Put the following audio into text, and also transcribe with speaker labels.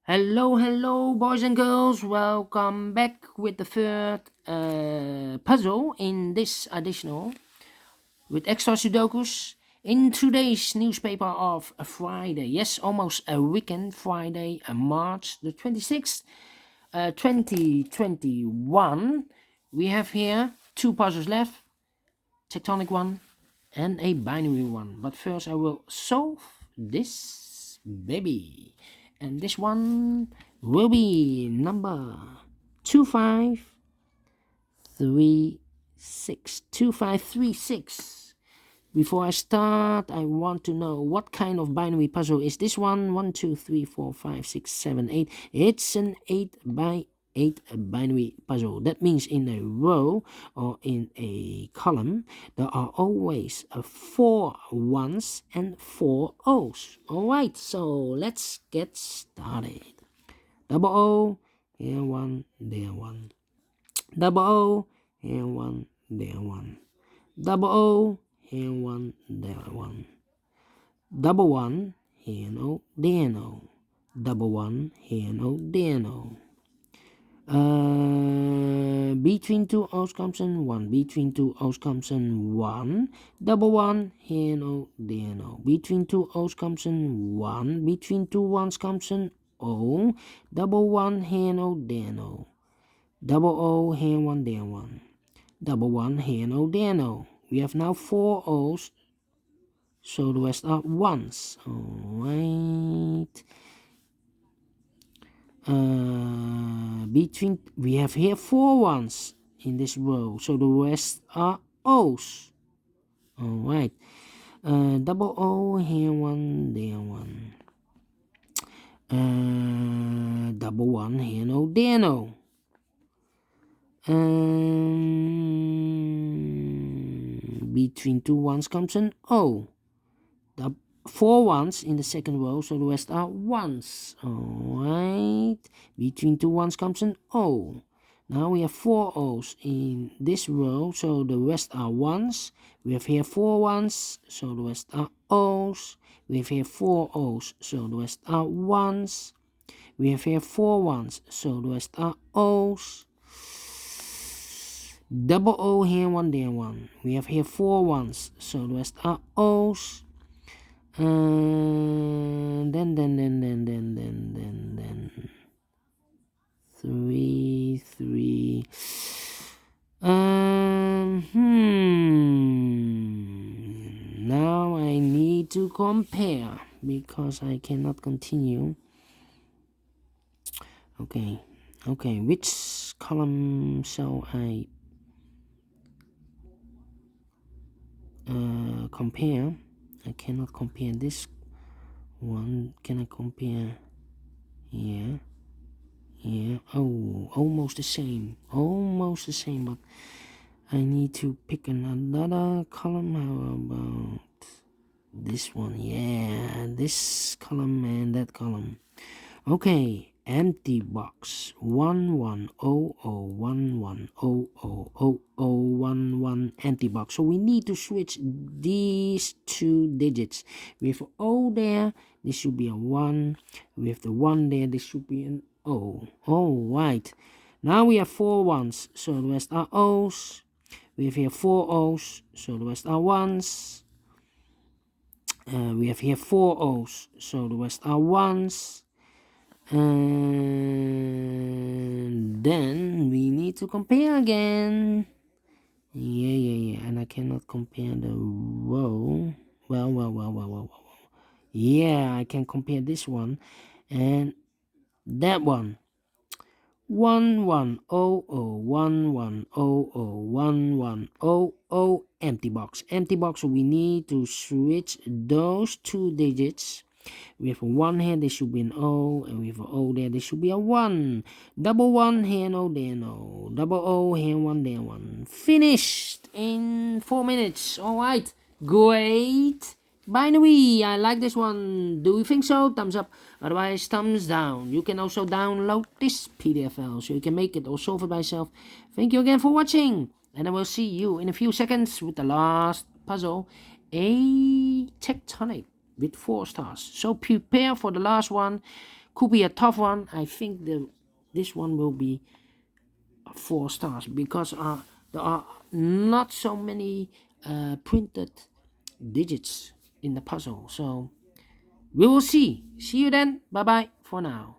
Speaker 1: Hello, boys and girls. Welcome back with the third puzzle in this additional with extra Sudokus in today's newspaper of a Friday. Yes, almost a weekend, Friday, March the 26th, 2021. We have here two puzzles left, tectonic one and a binary one. But first I will solve this baby. And this one will be number 2536. Before I start, I want to know what kind of binary puzzle is this one. 1, 2, 3, 4, 5, 6, 7, 8. It's an 8 by 8 binary puzzle. That means in a row or in a column, there are always 4 ones and 4 O's. Alright, so let's get started. Double O, here one, there one. Double O, here one, there one. Double O, here one, there one. Double one, here no, there no. Double one, here no, there no. Between two O's comes in one. Between two O's comes in one. Double one, here no, there no. Between two O's comes in one. Between two ones comes in O. Double one, here no, there no. Double O, here one, there one. Double one, here no, there no. We have now 4 O's, so the rest are ones. Alright. We have here 4 ones in this row, so the rest are O's. Alright. Double O, here one, there one. Double one, here no, there no. Between two ones comes an O. The 4 ones in the second row, so the rest are ones. Alright. Between two ones comes an O. Now we have 4 O's in this row, so the rest are ones. We have here 4 ones, so the rest are O's. We have here 4 O's, so the rest are ones. We have here 4 ones, so the rest are O's. Double O, here one, there one. We have here 4 ones, so the rest are O's. Then 3. Now I need to compare because I cannot continue. Okay, which column shall I compare? I cannot compare this one. Can I compare here? Oh, almost the same, but I need to pick another column. How about this one? Yeah, this column and that column. Okay, empty box 1100110011 empty box. So we need to switch these 2 digits. With O there, this should be a 1. With the 1 there, this should be an O. Alright. Now we have 4 ones, so the rest are O's. We have here 4 O's, so the rest are ones. We have here 4 O's, so the rest are ones. And then we need to compare again. Yeah. And I cannot compare the row. Well. Yeah, I can compare this one and that one. 11001100 empty box. So we need to switch those 2 digits. With 1 here, there should be an O, and with an O there, there should be a 1. Double 1 here, no, there, no. Double O here, 1, there, 1. Finished in 4 minutes. Alright, great. Binary, I like this one. Do you think so? Thumbs up, otherwise thumbs down. You can also download this PDF file so you can make it or solve it by yourself. Thank you again for watching, and I will see you in a few seconds with the last puzzle, a tectonic with 4 stars. So prepare for the last one. Could be a tough one. I think this one will be 4 stars because there are not so many printed digits in the puzzle. So we will see. See you then. Bye bye for now.